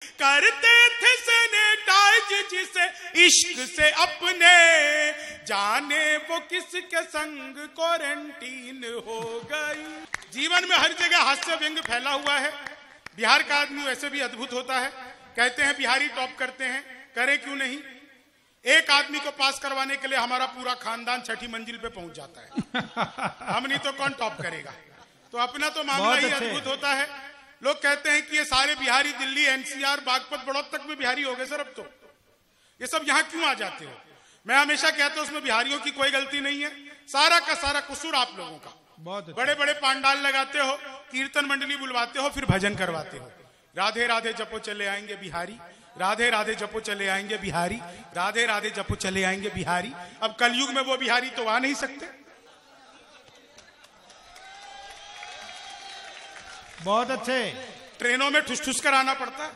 करते थे सैनिटाइज जिसे इश्क से अपने, जाने वो किसके संग क्वारंटीन हो गई। जीवन में हर जगह हास्य व्यंग फैला हुआ है। बिहार का आदमी वैसे भी अद्भुत होता है। कहते हैं बिहारी टॉप करते हैं, करे क्यों नहीं। एक आदमी को पास करवाने के लिए हमारा पूरा खानदान छठी मंजिल पे पहुंच जाता है। हम नहीं तो कौन टॉप करेगा। तो अपना तो मामला ही अद्भुत होता है। लोग कहते हैं कि ये सारे बिहारी दिल्ली एनसीआर बागपत बड़ौद तक में बिहारी हो गए सर। अब तो ये सब यहाँ क्यों आ जाते हो। मैं हमेशा कहता हूं उसमें बिहारियों की कोई गलती नहीं है, सारा का सारा कसूर आप लोगों का। बड़े बड़े पांडाल लगाते हो, कीर्तन मंडली बुलवाते हो, फिर भजन करवाते हो। राधे राधे जपो चले आएंगे बिहारी, राधे राधे जपो चले आएंगे बिहारी, राधे राधे जपो चले आएंगे बिहारी। अब कलयुग में वो बिहारी तो आ नहीं सकते। बहुत अच्छे। ट्रेनों में ठुस ठुस कर आना पड़ता है।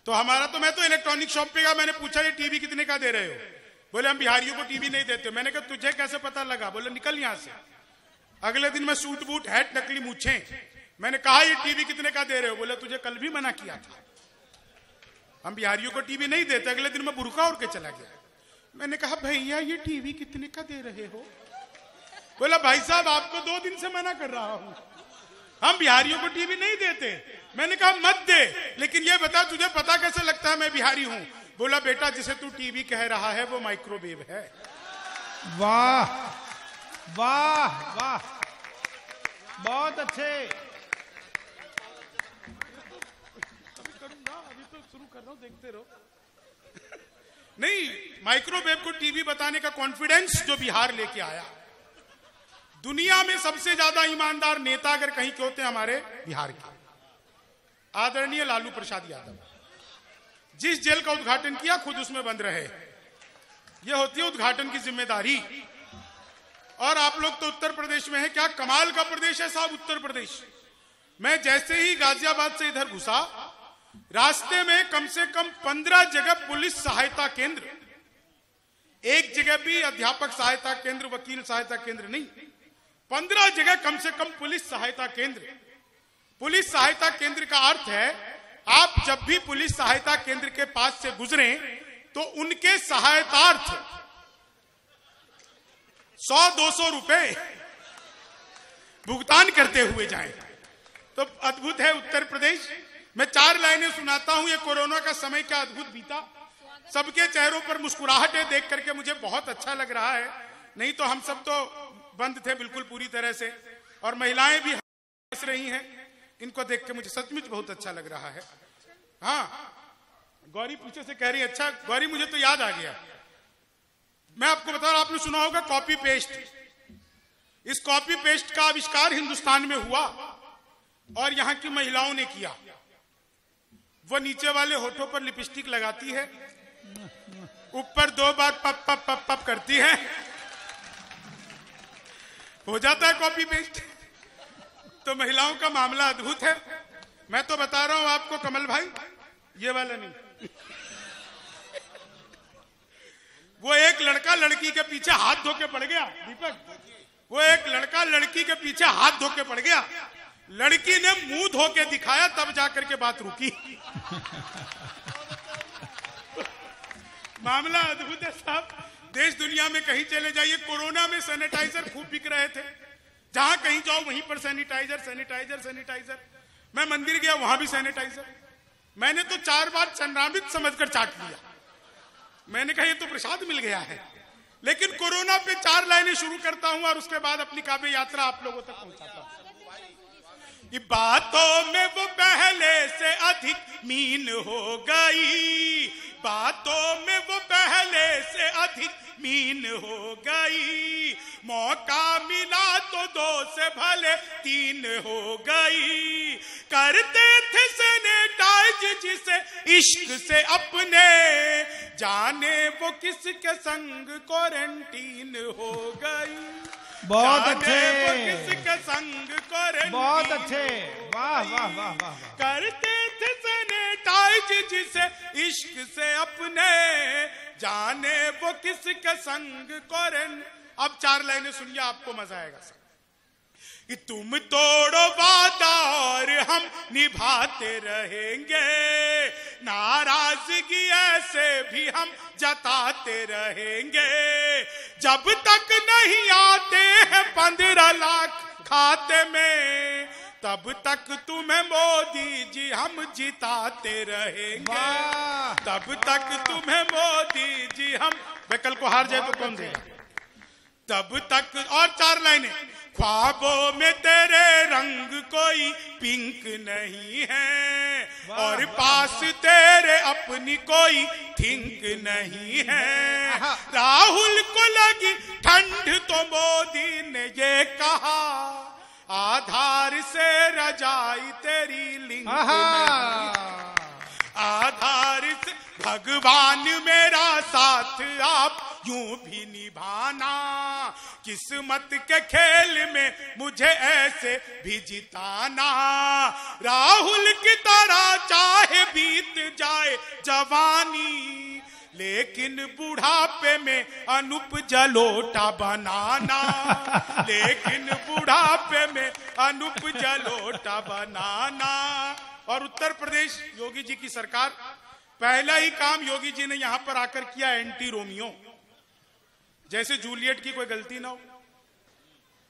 तो हमारा तो, मैं तो इलेक्ट्रॉनिक शॉप पे गया, मैंने पूछा ये टीवी कितने का दे रहे हो। बोले हम बिहारियों को टीवी नहीं देते। मैंने कहा तुझे कैसे पता लगा। बोले निकल यहां से। अगले दिन मैं सूट बूट हैट नकली मूछे। मैंने कहा ये टीवी कितने का दे रहे हो। बोले तुझे कल भी मना किया था, हम बिहारियों को टीवी नहीं देते। अगले दिन मैं बुर्का ओढ़ के चला गया। मैंने कहा भैया ये टीवी कितने का दे रहे हो। बोला भाई साहब आपको 2 दिन से मना कर रहा हूं, हम बिहारियों को टीवी नहीं देते। मैंने कहा मत दे, लेकिन ये बता तुझे पता कैसे लगता है मैं बिहारी हूं। बोला बेटा जिसे तू टीवी कह रहा है वो माइक्रोवेव है। वाह वाह वाह, बहुत अच्छे। अभी तो शुरू कर रहा हूं, देखते रहो। नहीं, माइक्रोवेव को टीवी बताने का कॉन्फिडेंस जो बिहार लेके आया। दुनिया में सबसे ज्यादा ईमानदार नेता अगर कहीं के होते हैं हमारे बिहार के, आदरणीय लालू प्रसाद यादव। जिस जेल का उद्घाटन किया खुद उसमें बंद रहे। यह होती है उद्घाटन की जिम्मेदारी। और आप लोग तो उत्तर प्रदेश में है, क्या कमाल का प्रदेश है साहब उत्तर प्रदेश। मैं जैसे ही गाजियाबाद से इधर घुसा, रास्ते में कम से कम 15 जगह पुलिस सहायता केंद्र, एक जगह भी अध्यापक सहायता केंद्र, वकील सहायता केंद्र नहीं, 15 जगह कम से कम पुलिस सहायता केंद्र। पुलिस सहायता केंद्र का अर्थ है आप जब भी पुलिस सहायता केंद्र के पास से गुजरें तो उनके सहायतार्थ 100-200 रुपए भुगतान करते हुए जाएं। तो अद्भुत है उत्तर प्रदेश। मैं 4 लाइनें सुनाता हूं। ये कोरोना का समय क्या अद्भुत बीता। सबके चेहरों पर मुस्कुराहटें देख करके मुझे बहुत अच्छा लग रहा है। नहीं तो हम सब तो बंद थे बिल्कुल पूरी तरह से, और महिलाएं भी हंस रही हैं। इनको देख के मुझे सचमुच बहुत अच्छा लग रहा है। हाँ, गौरी पीछे से कह रही है अच्छा। गौरी मुझे तो याद आ गया, मैं आपको बता रहा, आपने सुना होगा कॉपी पेस्ट। इस कॉपी पेस्ट का आविष्कार हिंदुस्तान में हुआ और यहां की महिलाओं ने किया। वो नीचे वाले होठों पर लिपस्टिक लगाती है, ऊपर 2 बार पप पप पप पप करती है, हो जाता है कॉपी पेस्ट। तो महिलाओं का मामला अद्भुत है। मैं तो बता रहा हूं आपको कमल भाई, ये वाला नहीं। वो एक लड़का लड़की के पीछे हाथ धो के पड़ गया दीपक। वो एक लड़का लड़की के पीछे हाथ धो के पड़ गया। लड़की ने मुंह धो के दिखाया, तब जाकर के बात रुकी। मामला अद्भुत है साहब। देश दुनिया में कहीं चले जाइए, कोरोना में सैनिटाइजर खूब बिक रहे थे। जहां कहीं जाओ वहीं पर सैनिटाइजर सैनिटाइजर सैनिटाइजर। मैं मंदिर गया वहां भी सैनिटाइजर। मैंने तो 4 बार चंद्रामृत समझकर चाट लिया। मैंने कहा ये तो प्रसाद मिल गया है। लेकिन कोरोना पे 4 लाइनें शुरू करता हूं और उसके बाद अपनी काव्य यात्रा आप लोगों तक पहुंचाता हूं। बातों में वो पहले से अधिक मीन हो गई, बातों में वो पहले से अधिक मीन हो गई। मौका मिला तो 2 से भले 3 हो गई। करते थे सैनिटाइज जिसे इश्क से अपने, जाने वो किसके संग क्वारंटीन हो गई। बहुत अच्छे, किसके संग क्वारंटीन। बहुत अच्छे, वाह वाह वाह वाह। करते थे सैनिटाइज जिसे इश्क से अपने, जाने वो किसके संग क्वारंटीन। अब 4 लाइनें सुनिए, आपको मजा आएगा। कि तुम तोड़ो वादा और हम निभाते रहेंगे, नाराजगी ऐसे भी हम जताते रहेंगे, जब तक नहीं आते हैं 15 लाख खाते में तब तक तुम्हें मोदी जी हम जिताते रहेंगे, तब तक तुम्हें मोदी जी हम। कल को हार जाए तो कौन देगा? तब तक। और 4 लाइनें। ख्वाबों में तेरे रंग कोई पिंक नहीं है, और पास तेरे अपनी कोई थिंक नहीं है। राहुल को लगी ठंड तो मोदी ने ये कहा, आधार से रजाई तेरी लिंक आधार से। भगवान मेरा साथ आप यूं भी निभाना, किस्मत के खेल में मुझे ऐसे भी जिताना। राहुल की तरह चाहे बीत जाए जवानी, लेकिन बुढ़ापे में अनूप जलोटा बनाना, लेकिन बुढ़ापे में अनूप जलोटा बनाना। और उत्तर प्रदेश योगी जी की सरकार, पहला ही काम योगी जी ने यहां पर आकर किया एंटी रोमियो। जैसे जूलियट की कोई गलती ना हो,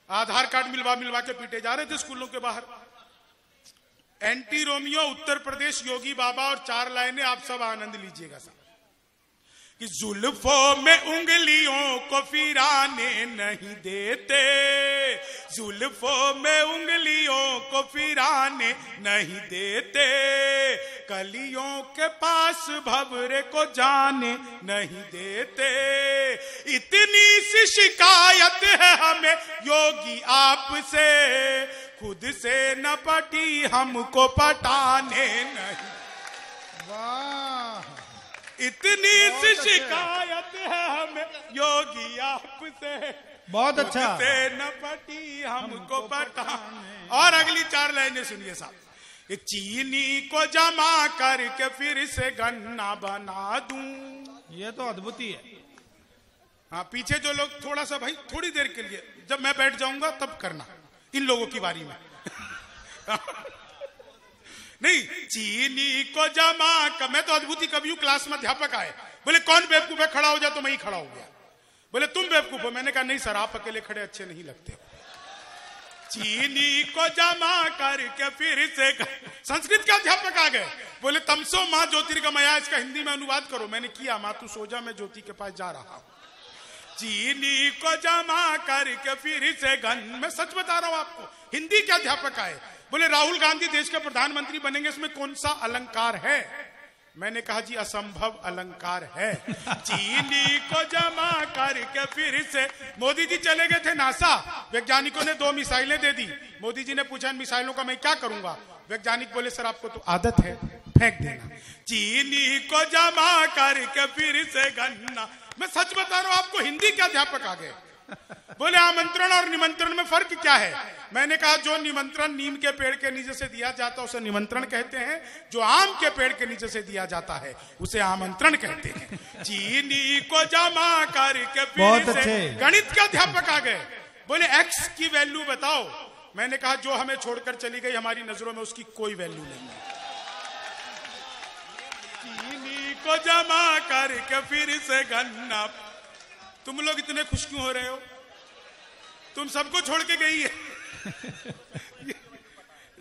आधार कार्ड मिलवा के पीटे जा रहे थे स्कूलों के बाहर। एंटी रोमियो उत्तर प्रदेश योगी बाबा। और 4 लाइनें आप सब आनंद लीजिएगा साहब। कि जुल्फों में उंगलियों को फिराने नहीं देते, जुल्फों में उंगलियों को फिराने नहीं देते, कलियों के पास भंवरे को जाने नहीं देते। इतनी सी शिकायत है हमें योगी आपसे, खुद से न पटी हमको पटाने नहीं। वाह, इतनी सी शिकायत है हमें योगी आपसे, बहुत अच्छा। खुद से न पटी हमको पटाने। और अगली 4 लाइनें सुनिए साहब। चीनी को जमा करके फिर से गन्ना बना दूं। ये तो अद्भुत ही है। हाँ, पीछे जो लोग थोड़ा सा भाई थोड़ी देर के लिए, जब मैं बैठ जाऊंगा तब करना, इन लोगों की बारी में। नहीं, चीनी को जमा कर। मैं तो अद्भुत ही कभी क्लास में अध्यापक आए, बोले कौन बेवकूफ है, खड़ा हो जा, तो मैं ही खड़ा हो गया। बोले तुम बेवकूफ हो। मैंने कहा नहीं सर, आप अकेले खड़े अच्छे नहीं लगते। चीनी को जमा करके फिर से। संस्कृत के अध्यापक आ गए, बोले तमसो माँ ज्योतिर्गमया, इसका हिंदी में अनुवाद करो। मैंने किया, माँ तू सो जा, मैं ज्योति के पास जा रहा हूं। चीनी को जमा करके फिर से मैं सच बता रहा हूं आपको, हिंदी के अध्यापक आए, बोले राहुल गांधी देश के प्रधानमंत्री बनेंगे, इसमें कौन सा अलंकार है? मैंने कहा जी असंभव अलंकार है। चीनी को जमा करके फिर से। मोदी जी चले गए थे नासा, वैज्ञानिकों ने 2 मिसाइलें दे दी। मोदी जी ने पूछा इन मिसाइलों का मैं क्या करूंगा? वैज्ञानिक बोले सर आपको तो आदत है, फेंक देना। चीनी को जमा करके फिर से गन्ना। मैं सच बता रहा हूं आपको, हिंदी के अध्यापक आ गए, बोले आमंत्रण और निमंत्रण में फर्क क्या है? मैंने कहा जो निमंत्रण नीम के पेड़ के नीचे से दिया जाता है उसे निमंत्रण कहते हैं, जो आम के पेड़ के नीचे से दिया जाता है उसे आमंत्रण कहते हैं। चीनी को जमा करके फिर से। गणित के अध्यापक आ गए, बोले एक्स की वैल्यू बताओ। मैंने कहा जो हमें छोड़कर चली गई हमारी नजरों में उसकी कोई वैल्यू नहीं है। चीनी को जमा करके फिर से गन्ना। तुम लोग इतने खुश क्यों हो रहे हो? तुम सबको छोड़ के गई है।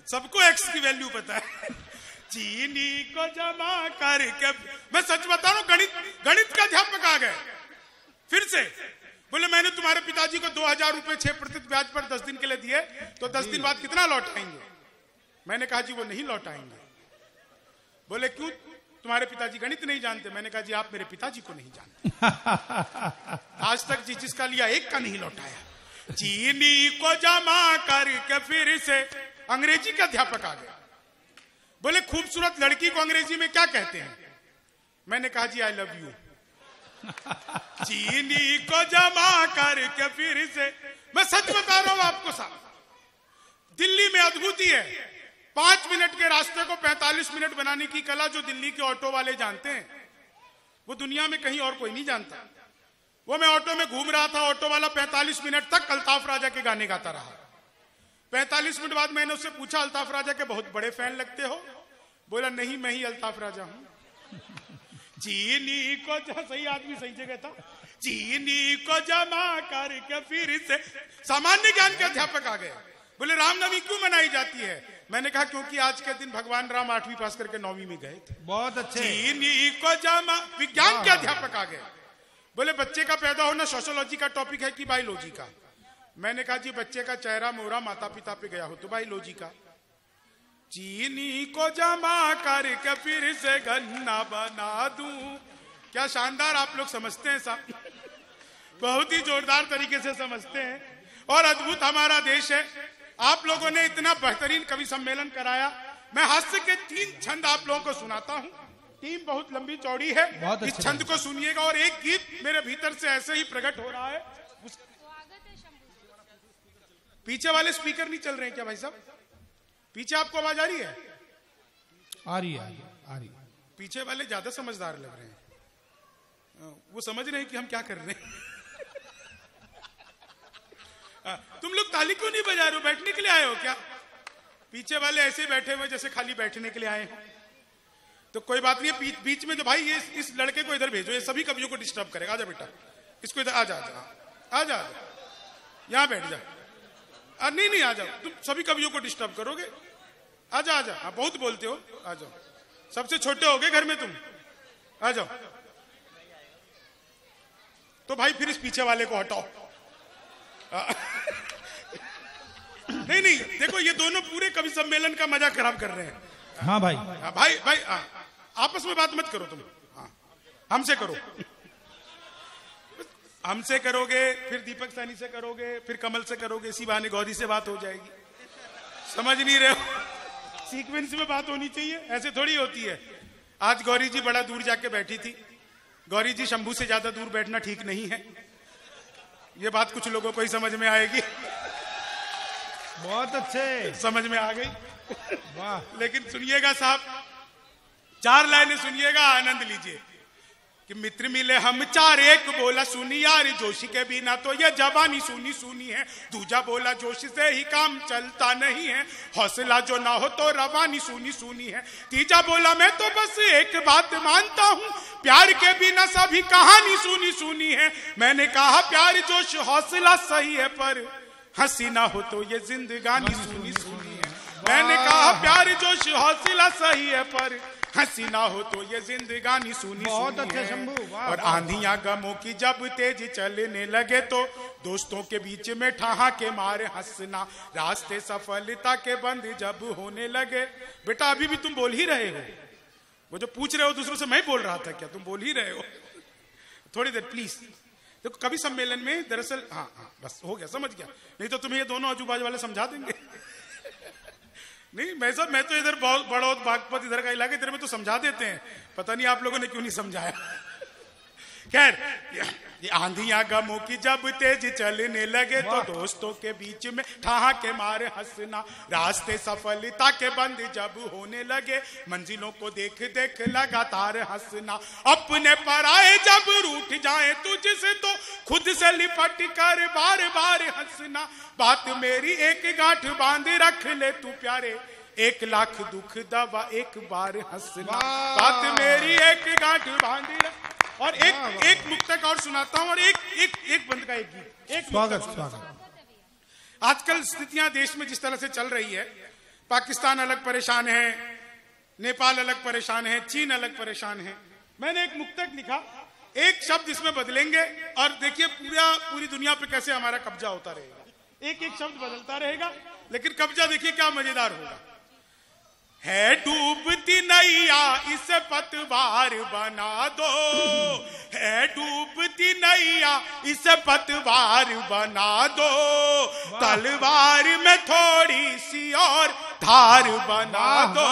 सबको एक्स की वैल्यू पता है। चीनी को जमा करके। मैं सच बता रहा हूं, गणित का अध्यापक आ गए फिर से, बोले मैंने तुम्हारे पिताजी को 2000 रुपए 6% ब्याज पर 10 दिन के लिए दिए, तो 10 दिन बाद कितना लौटाएंगे? मैंने कहा जी वो नहीं लौटाएंगे। बोले क्यों? तुम्हारे पिताजी गणित नहीं जानते। मैंने कहा जी आप मेरे पिताजी को नहीं जानते। आज तक जी जिसका लिया एक का नहीं लौटाया। चीनी को जमा करके फिर से। अंग्रेजी का अध्यापक आ गया, बोले खूबसूरत लड़की को अंग्रेजी में क्या कहते हैं? मैंने कहा जी आई लव यू। चीनी को जमा करके फिर से। मैं सच बता रहा हूं आपको साहब, दिल्ली में अद्भुती है। 5 मिनट के रास्ते को 45 मिनट बनाने की कला जो दिल्ली के ऑटो वाले जानते हैं, वो दुनिया में कहीं और कोई नहीं जानता। वो मैं ऑटो में घूम रहा था, ऑटो वाला 45 मिनट तक अल्ताफ राजा के गाने गाता रहा। 45 मिनट बाद मैंने उससे पूछा अल्ताफ राजा के बहुत बड़े फैन लगते हो? बोला नहीं, मैं ही अल्ताफ राजा हूं। चीनी को सही आदमी सही जगह था। चीनी को जमा करके फिर से सामान्य ज्ञान के अध्यापक आ गए। बोले रामनवमी क्यों मनाई जाती है? मैंने कहा क्योंकि आज के दिन भगवान राम 8वीं पास करके 9वीं में गए थे। बहुत अच्छे। चीनी को जमा, विज्ञान के अध्यापक आ गए। बोले बच्चे का पैदा होना सोशियोलॉजी का टॉपिक है कि बायोलॉजी का? मैंने कहा जी बच्चे का चेहरा मोहरा माता पिता पे गया हो तो बायोलॉजी का। चीनी को जमा करके फिर से गन्ना बना दूं। क्या शानदार आप लोग समझते हैं साहब, बहुत ही जोरदार तरीके से समझते हैं। और अद्भुत हमारा देश है। आप लोगों ने इतना बेहतरीन कवि सम्मेलन कराया। मैं हास्य के 3 छंद आप लोगों को सुनाता हूं। टीम बहुत लंबी चौड़ी है, इस छंद को सुनिएगा। और एक गीत मेरे भीतर से ऐसे ही प्रकट हो रहा है। पीछे वाले स्पीकर नहीं चल रहे हैं क्या भाई साहब? पीछे आपको आवाज आ रही है? आ रही है। पीछे वाले ज्यादा समझदार लग रहे हैं, वो समझ रहे हैं कि हम क्या कर रहे हैं। तुम लोग ताली क्यों नहीं बजा रहे हो? बैठने के लिए आए हो क्या? पीछे वाले ऐसे बैठे हुए जैसे खाली बैठने के लिए आए हैं। तो कोई बात नहीं है, बीच में जो भाई ये इस लड़के को इधर भेजो, ये सभी कवियों को डिस्टर्ब करेगा। आजा बेटा, इसको इधर आजा, यहां बैठ जा। नहीं आ जाओ, तुम सभी कवियों को डिस्टर्ब करोगे। आजा, आप बहुत बोलते हो, आ जाओ। सबसे छोटे हो गए घर में तुम, आ जाओ। तो भाई फिर इस पीछे वाले को हटाओ। नहीं देखो, ये दोनों पूरे कवि सम्मेलन का मजा खराब कर रहे हैं। हाँ भाई, भाई आपस में बात मत करो तुम। हमसे करो, हमसे करोगे, फिर दीपक सैनी से करोगे, फिर कमल से करोगे, इसी बहाने गौरी से बात हो जाएगी। समझ नहीं रहे हो? सीक्वेंस में बात होनी चाहिए, ऐसे थोड़ी होती है। आज गौरी जी बड़ा दूर जाके बैठी थी। गौरी जी, शंभू से ज्यादा दूर बैठना ठीक नहीं है। ये बात कुछ लोगों को ही समझ में आएगी। बहुत अच्छे, समझ में आ गई। वाह। लेकिन सुनिएगा साहब, 4 लाइनें सुनिएगा, आनंद लीजिए। कि मित्र मिले हम 4, एक बोला सुनी यार जोशी के बिना तो ये जवानी सुनी सुनी है। दूजा बोला जोश से ही काम चलता नहीं है, हौसला जो ना हो तो रवानी सुनी सुनी है। तीजा बोला मैं तो बस एक बात मानता हूँ, प्यार के बिना सभी कहानी सुनी सुनी है। मैंने कहा प्यार जोश हौसला सही है, पर हंसी ना हो तो ये जिंदगानी सुनी सुनी है। मैंने कहा प्यार जोश हौसला सही है, पर हंसी ना हो तो ये जिंदगानी सुनी बहुत सुनी अच्छा है। शंभू, और आंधियां गमों की जब तेज चलने लगे तो दोस्तों के बीच में ठहाके मारे हंसना, रास्ते सफलता के बंद जब होने लगे। बेटा अभी भी तुम बोल ही रहे हो, वो जो पूछ रहे हो दूसरों से, मैं बोल रहा था क्या? तुम बोल ही रहे हो। थोड़ी देर प्लीज। देखो कवि सम्मेलन में दरअसल हाँ बस हो गया, समझ गया। नहीं तो तुम्हें ये दोनों आजू-बाजू वाले समझा देंगे। नहीं मैं तो इधर बहुत बड़ौद बागपत इधर का इलाका, इधर में तो समझा देते हैं। पता नहीं आप लोगों ने क्यों नहीं समझाया। खैर, ये आंधियां गमों की जब तेज चलने लगे तो दोस्तों के बीच में ठहाके मारे हंसना, रास्ते सफलता के बंद जब होने लगे, मंजिलों को देख देख लगातार हंसना। अपने पराए जब रूठ जाए तुझसे तो खुद से लिपट कर बार बार हंसना। बात मेरी एक गांठ बांध रख ले तू प्यारे, 1 लाख दुख दवा एक बार हंसना। बात मेरी एक गांठ बांध रख। और एक मुक्तक और सुनाता हूं, और एक बंद का एक गीत। स्वागत। आजकल स्थितियां देश में जिस तरह से चल रही है, पाकिस्तान अलग परेशान है, नेपाल अलग परेशान है, चीन अलग परेशान है। मैंने एक मुक्तक लिखा, एक शब्द इसमें बदलेंगे और देखिए पूरी दुनिया पे कैसे हमारा कब्जा होता रहेगा। एक शब्द बदलता रहेगा, लेकिन कब्जा देखिए क्या मजेदार होगा। है डूबती नैया इसे पतवार बना दो, है डूबती नैया इसे पतवार बना दो, तलवार में थोड़ी सी और धार बना दो।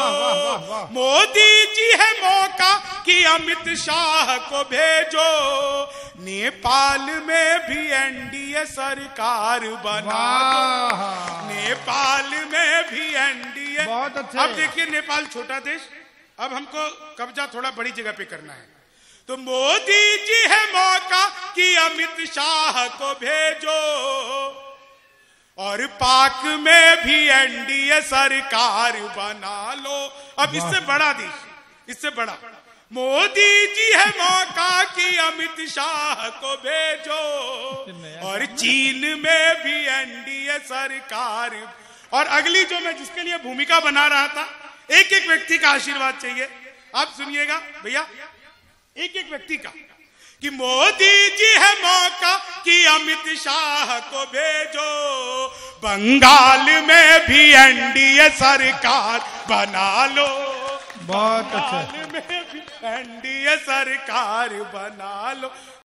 मोदी जी है मौका कि अमित शाह को भेजो, नेपाल में भी एनडीए सरकार बना दो, नेपाल में भी एनडीए। बहुत अच्छे। अब देखिए नेपाल छोटा देश, अब हमको कब्जा थोड़ा बड़ी जगह पे करना है, तो मोदी जी है मौका कि अमित शाह को भेजो, और पाक में भी एनडीए सरकार बना लो। अब इससे बड़ा देश, इससे बड़ा मोदी जी है मौका कि अमित शाह को भेजो, और चीन में भी एनडीए सरकार। और अगली जो मैं जिसके लिए भूमिका बना रहा था, एक एक व्यक्ति का आशीर्वाद चाहिए। आप सुनिएगा भैया, एक एक व्यक्ति का, कि मोदी जी है मौका कि अमित शाह को भेजो, बंगाल में भी एनडीए सरकार बना लो, बहुत अच्छा, बंगाल में भी एनडीए सरकार बना लो।